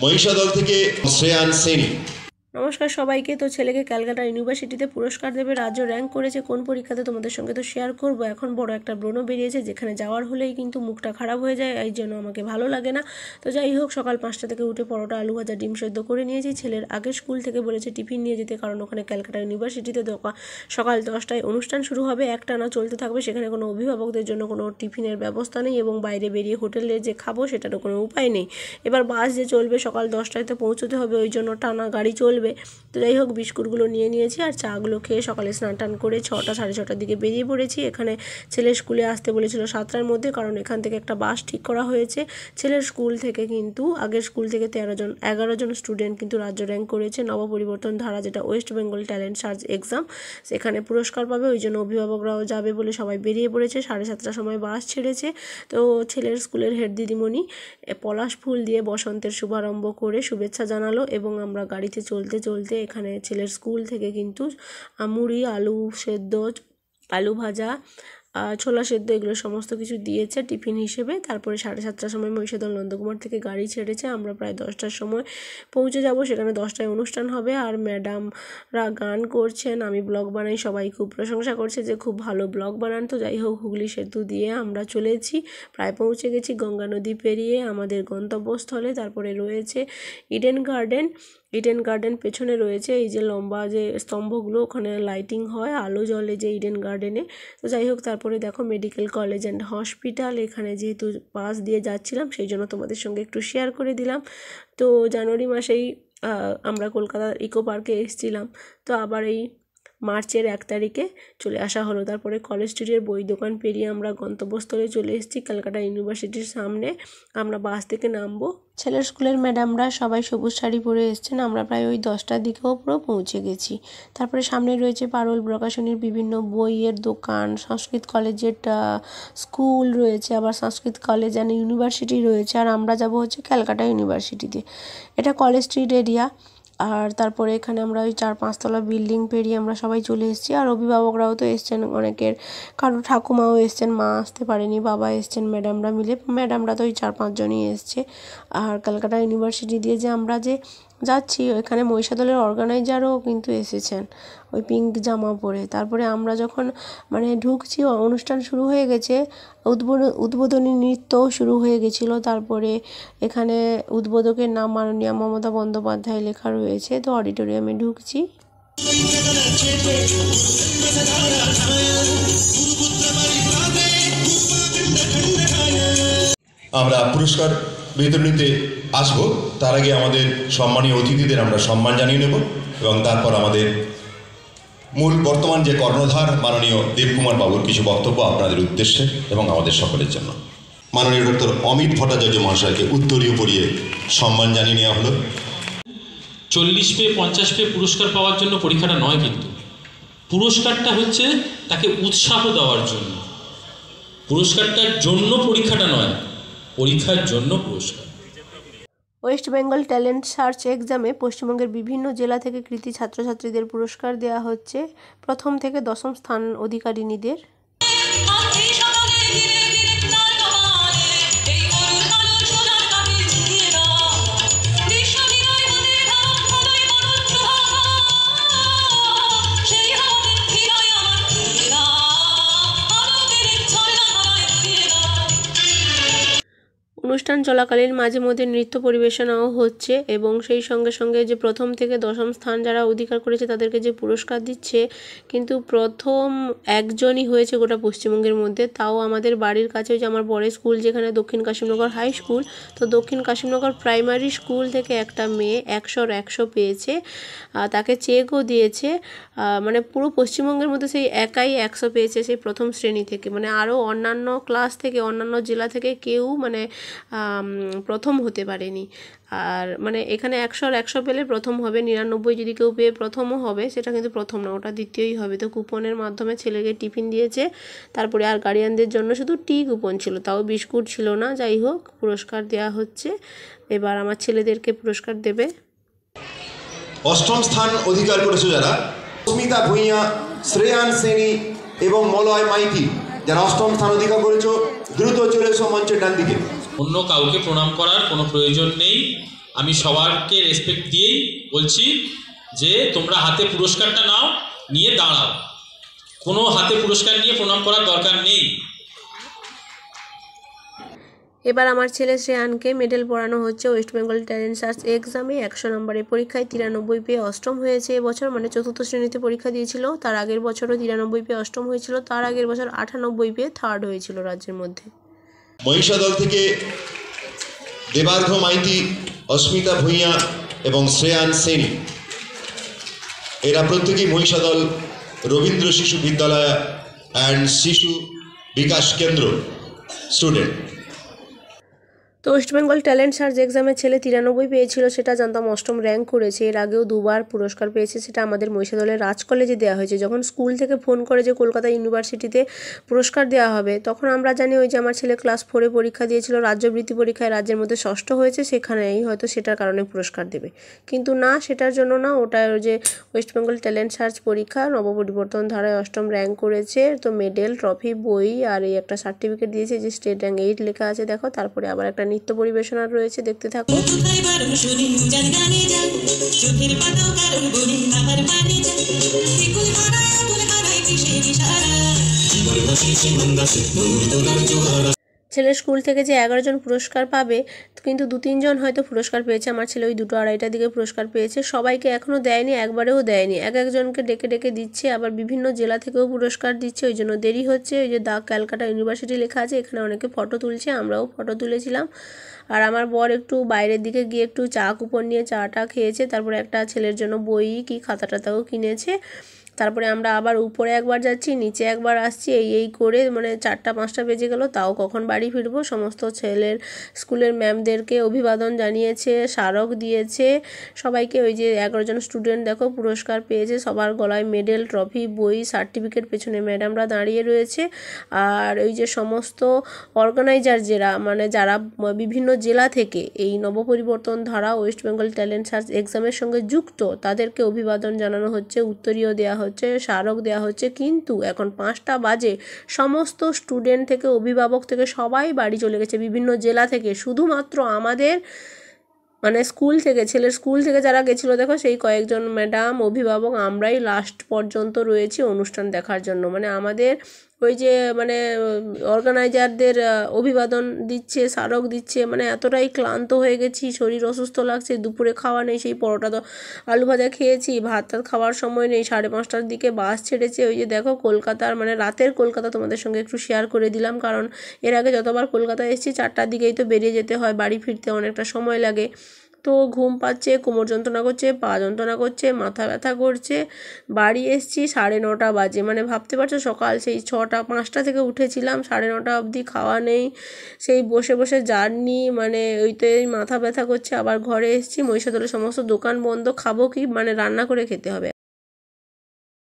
মহিষাদল থেকে শ্রেয়ান সেনী। নমস্কার সবাইকে। তো ছেলেকে ক্যালকাটা ইউনিভার্সিটিতে পুরস্কার দেবে, রাজ্য র্যাঙ্ক করেছে কোন পরীক্ষাতে তোমাদের সঙ্গে তো শেয়ার করব। এখন বড় একটা ব্রণ বেরিয়েছে, যেখানে যাওয়ার হলেই কিন্তু মুখটা খারাপ হয়ে যায়, এই জন্য আমাকে ভালো লাগে না। তো যাই হোক, সকাল 5টা থেকে উঠে পরোটা, আলু ভাজা, ডিম সেদ্ধ করে নিয়েছি। ছেলের আগের স্কুল থেকে বলেছে টিফিন নিয়ে যেতে, কারণ ওখানে ক্যালকাটা ইউনিভার্সিটিতে সকাল 10টায় অনুষ্ঠান শুরু হবে, একটানা চলতে থাকবে। সেখানে কোনো অভিভাবকদের জন্য কোনো টিফিনের ব্যবস্থা নেই এবং বাইরে বেরিয়ে হোটেলে যে খাবো সেটারও কোনো উপায় নেই। এবার বাস যে চলবে সকাল 10টায় তো পৌঁছতে হবে, ওই জন্য টানা গাড়ি চলবে। তো যাই হোক, বিস্কুটগুলো নিয়ে নিয়েছি আর চাগুলো খেয়ে সকালে স্নান টান করে 6টা সাড়ে 6টার দিকে বেরিয়ে পড়েছি। এখানে ছেলের স্কুলে আসতে বলেছিল 7টার মধ্যে, কারণ এখান থেকে একটা বাস ঠিক করা হয়েছে। ছেলের স্কুল থেকে কিন্তু আগের স্কুল থেকে 11 জন স্টুডেন্ট কিন্তু রাজ্য র্যাঙ্ক করেছে নবপরিবর্তন ধারা, যেটা West Bengal talent search exam, সেখানে পুরস্কার পাবে। ওই জন্য অভিভাবকরাও যাবে বলে সবাই বেরিয়ে পড়েছে। 7:30টার সময় বাস ছেড়েছে। তো ছেলের স্কুলের হেড দিদিমণি পলাশ ফুল দিয়ে বসন্তের শুভারম্ভ করে শুভেচ্ছা জানালো এবং আমরা গাড়িতে চলতে চলতে এখানে ছেলের স্কুল থেকে কিন্তু মুড়ি, আলু সেদ্ধ, আলু ভাজা, ছোলা সেদ্ধ, এগুলো সমস্ত কিছু দিয়েছে টিফিন হিসেবে। তারপরে 7:30টার সময় মহিষাদল নন্দকুমার থেকে গাড়ি ছেড়েছে। আমরা প্রায় 10টার সময় পৌঁছে যাব। সেখানে 10টায় অনুষ্ঠান হবে আর ম্যাডামরা গান করছেন, আমি ব্লগ বানাই, সবাই খুব প্রশংসা করছে যে খুব ভালো ব্লগ বানান। তো যাই হোক, হুগলি সেতু দিয়ে আমরা চলেছি, প্রায় পৌঁছে গেছি গঙ্গা নদী পেরিয়ে আমাদের গন্তব্যস্থলে। তারপরে রয়েছে ইডেন গার্ডেন পেছনে রয়েছে এই যে লম্বা যে স্তম্ভগুলো, ওখানে লাইটিং হয়, আলো জ্বলে যে ইডেন গার্ডেনে। তো যাই হোক, তারপরে দেখো মেডিকেল কলেজ অ্যান্ড হসপিটাল, এখানে যেহেতু পাশ দিয়ে যাচ্ছিলাম সেই জন্য তোমাদের সঙ্গে একটু শেয়ার করে দিলাম। তো জানুয়ারি মাসেই আমরা কলকাতার ইকো পার্কে এসেছিলাম, তো আবার এই মার্চের 1 তারিখে চলে আসা হলো। তারপরে কলেজ স্ট্রিটের বই দোকান পেরিয়ে আমরা গন্তব্যস্থলে চলে এসেছি ক্যালকাটা ইউনিভার্সিটির সামনে। আমরা বাস থেকে নামবো। ছেলের স্কুলের ম্যাডামরা সবাই সবুজ শাড়ি পরে এসেছেন। আমরা প্রায় ওই 10টার দিকেও পুরো পৌঁছে গেছি। তারপরে সামনে রয়েছে পারুল প্রকাশনীর বিভিন্ন বইয়ের দোকান, সংস্কৃত কলেজের স্কুল রয়েছে, আবার সংস্কৃত কলেজ অ্যান্ড ইউনিভার্সিটি রয়েছে। আর আমরা যাব হচ্ছে ক্যালকাটা ইউনিভার্সিটিতে। এটা কলেজ স্ট্রিট এরিয়া। আর তারপরে এখানে আমরা ওই 4-5 তলা বিল্ডিং পেরিয়ে আমরা সবাই চলে এসেছি। আর অভিভাবকরাও তো এসছেন, অনেকের কারো ঠাকুমাও এসছেন, মা আসতে পারেনি, বাবা এসছেন, ম্যাডামরা তো ওই 4-5 জনই এসছে। আর ক্যালকাটা ইউনিভার্সিটি দিয়ে যে আমরা যে যাচ্ছি, ওইখানে মহিষাদলের অর্গানাইজারও কিন্তু এসেছেন ওই পিঙ্ক জামা পরে। তারপরে আমরা যখন ঢুকছি, অনুষ্ঠান শুরু হয়ে গেছে, উদ্বোধনী নৃত্যও শুরু হয়ে গেছিলো। তারপরে এখানে উদ্বোধকের নাম মাননীয়া মমতা বন্দ্যোপাধ্যায় লেখা রয়েছে। তো অডিটোরিয়ামে ঢুকছি। আমরা পুরস্কার বিতরণীতে আসবো, তার আগে আমাদের সম্মানীয় অতিথিদের আমরা সম্মান জানিয়ে নেব এবং তারপর আমাদের মূল বর্তমান যে কর্ণধার মাননীয় দেবকুমার বাবুর কিছু বক্তব্য আপনাদের উদ্দেশ্যে এবং আমাদের সকলের জন্য। মাননীয় ডক্টর অমিত ভট্টাচার্য মহাশয়কে উত্তরীয় পরিয়ে সম্মান জানিয়ে নেওয়া হলো। 40 পেয়ে 50 পেয়ে পুরস্কার পাওয়ার জন্য পরীক্ষাটা নয়, কিন্তু পুরস্কারটা হচ্ছে তাকে উৎসাহ দেওয়ার জন্য। পুরস্কারটার জন্য পরীক্ষাটা নয়, পরীক্ষার জন্য পুরস্কার। ওয়েস্ট বেঙ্গল ট্যালেন্ট সার্চ এক্সামে পশ্চিমবঙ্গের বিভিন্ন জেলা থেকে কৃতী ছাত্রছাত্রীদের পুরস্কার দেওয়া হচ্ছে, 1ম থেকে 10ম স্থান অধিকারিণীদের। অনুষ্ঠান চলাকালীন মাঝে মধ্যে নৃত্য পরিবেশনাও হচ্ছে এবং সেই সঙ্গে সঙ্গে যে 1ম থেকে 10ম স্থান যারা অধিকার করেছে তাদেরকে যে পুরস্কার দিচ্ছে, কিন্তু প্রথম একজনই হয়েছে গোটা পশ্চিমবঙ্গের মধ্যে, তাও আমাদের বাড়ির কাছে যে আমার বড় স্কুল যেখানে দক্ষিণ কাশিমনগর হাই স্কুল। তো দক্ষিণ কাশিমনগর প্রাইমারি স্কুল থেকে একটা মেয়ে 100-র 100 পেয়েছে, তাকে চেকও দিয়েছে। পুরো পশ্চিমবঙ্গের মধ্যে সেই একাই 100 পেয়েছে সেই 1ম শ্রেণী থেকে। আরও অন্যান্য ক্লাস থেকে, অন্যান্য জেলা থেকে কেউ প্রথম হতে পারেনি। আর এখানে 100-র 100 পেলে প্রথম হবে, 99 যদি কেউ পেয়ে প্রথমও হবে, সেটা কিন্তু প্রথম না, ওটা দ্বিতীয়ই হবে। তো কুপনের মাধ্যমে ছেলেকে টিফিন দিয়েছে। তারপরে আর গার্ডিয়ানদের জন্য শুধু টি কুপন ছিল, তাও বিস্কুট ছিল না। যাই হোক, পুরস্কার দেওয়া হচ্ছে। এবার আমার ছেলেদেরকে পুরস্কার দেবে। 8ম স্থান অধিকার করেছে যারা, স্মিতা ভূঁইয়া, শ্রেয়ান সেনী এবং মলয় মাইতি, যারা 8ম স্থান অধিকার করেছো, দ্রুত চলে এসো মঞ্চের ডান দিকে। অন্য কাউকে প্রণাম করার কোনো প্রয়োজন নেই। আমি সবারকে রেসপেক্ট দিয়েই বলছি যে তোমরা হাতে পুরস্কারটা নাও, নিয়ে দাঁড়াও। কোনো হাতে পুরস্কার নিয়ে প্রণাম করার দরকার নেই। এবার আমার ছেলে শ্রেয়ানকে মেডেল পড়ানো হচ্ছে ওয়েস্ট বেঙ্গল ট্যালেন্ট সার্চ এক্সামে 100 নম্বরের পরীক্ষায় 93 পেয়ে অষ্টম হয়েছে এবছর, মানে 4th শ্রেণীতে পরীক্ষা দিয়েছিল। তার আগের বছরও 93 পেয়ে অষ্টম হয়েছিল, তার আগের বছর 98 পেয়ে থার্ড হয়েছিল রাজ্যের মধ্যে। মহিষাদল থেকে দেবার্ঘ মাইতি, অস্মিতা ভূঁইয়া এবং শ্রেয়ান সেনী, এরা প্রত্যেকেই মহিষাদল রবীন্দ্র শিশু বিদ্যালয় অ্যান্ড শিশু বিকাশ কেন্দ্র স্টুডেন্ট। তো ওয়েস্ট বেঙ্গল ট্যালেন্ট সার্চ এক্সামে ছেলে 93 পেয়েছিল, সেটা জানতাম, অষ্টম র্যাঙ্ক করেছে। এর আগেও 2বার পুরস্কার পেয়েছে, সেটা আমাদের মহিষাদলের রাজ কলেজে দেওয়া হয়েছে। যখন স্কুল থেকে ফোন করে যে কলকাতা ইউনিভার্সিটিতে পুরস্কার দেওয়া হবে, তখন আমরা জানি ওই যে আমার ছেলে ক্লাস 4-এ পরীক্ষা দিয়েছিল, রাজ্যবৃত্তি পরীক্ষায় রাজ্যের মধ্যে ষষ্ঠ হয়েছে, সেখানেই হয়তো সেটার কারণে পুরস্কার দেবে। কিন্তু না, সেটার জন্য না, ওটা ওই যে ওয়েস্ট বেঙ্গল ট্যালেন্ট সার্চ পরীক্ষা নবপরিবর্তন ধারায় অষ্টম র্যাঙ্ক করেছে। তো মেডেল, ট্রফি, বই আর এই একটা সার্টিফিকেট দিয়েছে যে স্টেট র্যাঙ্ক 8 লেখা আছে, দেখো। তারপরে আবার একটা নৃত্য পরিবেশনা রয়েছে, দেখতে থাকো। ছেলের স্কুল থেকে যে 11 জন পুরস্কার পাবে, কিন্তু 2-3 জন হয়তো পুরস্কার পেয়েছে। আমার ছেলে ওই 2-2:30টার দিকে পুরস্কার পেয়েছে। সবাইকে এখনও দেয়নি, একবারেও দেয়নি, একজনকে ডেকে ডেকে দিচ্ছে, আবার বিভিন্ন জেলা থেকেও পুরস্কার দিচ্ছে, ওই জন্য দেরি হচ্ছে। ওই যে ক্যালকাটা ইউনিভার্সিটি লেখা আছে, এখানে অনেকে ফটো তুলছে, আমরাও ফটো তুলেছিলাম। আর আমার বর একটু বাইরের দিকে গিয়ে একটু চা কুপন নিয়ে চাটা খেয়েছে, তারপরে একটা ছেলের জন্য বই কি খাতা টাতাও কিনেছে। তারপরে আমরা আবার উপরে একবার যাচ্ছি, নিচে একবার আসছি, এই করে মানে 4টা-5টা বেজে গেল, তাও কখন বাড়ি ফিরবো। সমস্ত ছেলের স্কুলের ম্যামদেরকে অভিবাদন জানিয়েছে, স্মারক দিয়েছে সবাইকে। ওই যে 11 জন স্টুডেন্ট দেখো পুরস্কার পেয়েছে, সবার গলায় মেডেল, ট্রফি, বই, সার্টিফিকেট, পেছনে ম্যাডামরা দাঁড়িয়ে রয়েছে। আর ওই যে সমস্ত অর্গানাইজার যারা বিভিন্ন জেলা থেকে এই নবপরিবর্তন ধারা ওয়েস্ট বেঙ্গল ট্যালেন্ট সার্চ এক্সামের সঙ্গে যুক্ত, তাদেরকে অভিবাদন জানানো হচ্ছে, উত্তরীয় দেওয়া হচ্ছে, স্মারক দেওয়া হচ্ছে। কিন্তু এখন 5টা বাজে, সমস্ত স্টুডেন্ট থেকে, অভিভাবক থেকে সবাই বাড়ি চলে গেছে বিভিন্ন জেলা থেকে। শুধুমাত্র আমাদের মানে স্কুল থেকে, ছেলের স্কুল থেকে যারা গেছিলো দেখো, সেই কয়েকজন ম্যাডাম, অভিভাবক, আমরাই লাস্ট পর্যন্ত রয়েছি অনুষ্ঠান দেখার জন্য। মানে আমাদের ওই যে মানে অর্গানাইজারদের অভিবাদন দিচ্ছে, স্মারক দিচ্ছে, মানে এতটাই ক্লান্ত হয়ে গেছি, শরীর অসুস্থ লাগছে। দুপুরে খাওয়া নেই, সেই পরোটা তো আলু ভাজা খেয়েছি, ভাত টাত খাওয়ার সময় নেই। 5:30টার দিকে বাস ছেড়েছে। ওই যে দেখো কলকাতার মানে রাতের কলকাতা তোমাদের সঙ্গে একটু শেয়ার করে দিলাম, কারণ এর আগে যতবার কলকাতায় এসেছি 4টার দিকেই তো বেরিয়ে যেতে হয়, বাড়ি ফিরতে অনেকটা সময় লাগে। তো ঘুম পাচ্ছে, কোমর যন্ত্রণা করছে, পা যন্ত্রণা করছে, মাথা ব্যথা করছে। বাড়ি এসেছি 9:30 বাজে, মানে ভাবতে পারছো সকাল সেই 5টা থেকে উঠেছিলাম, 9:30 অবধি খাওয়া নেই, সেই বসে বসে জার্নি, মানে ওইটাই মাথা ব্যথা করছে। আবার ঘরে এসেছি, মহিষাদলের সমস্ত দোকান বন্ধ, খাবো কি, মানে রান্না করে খেতে হবে।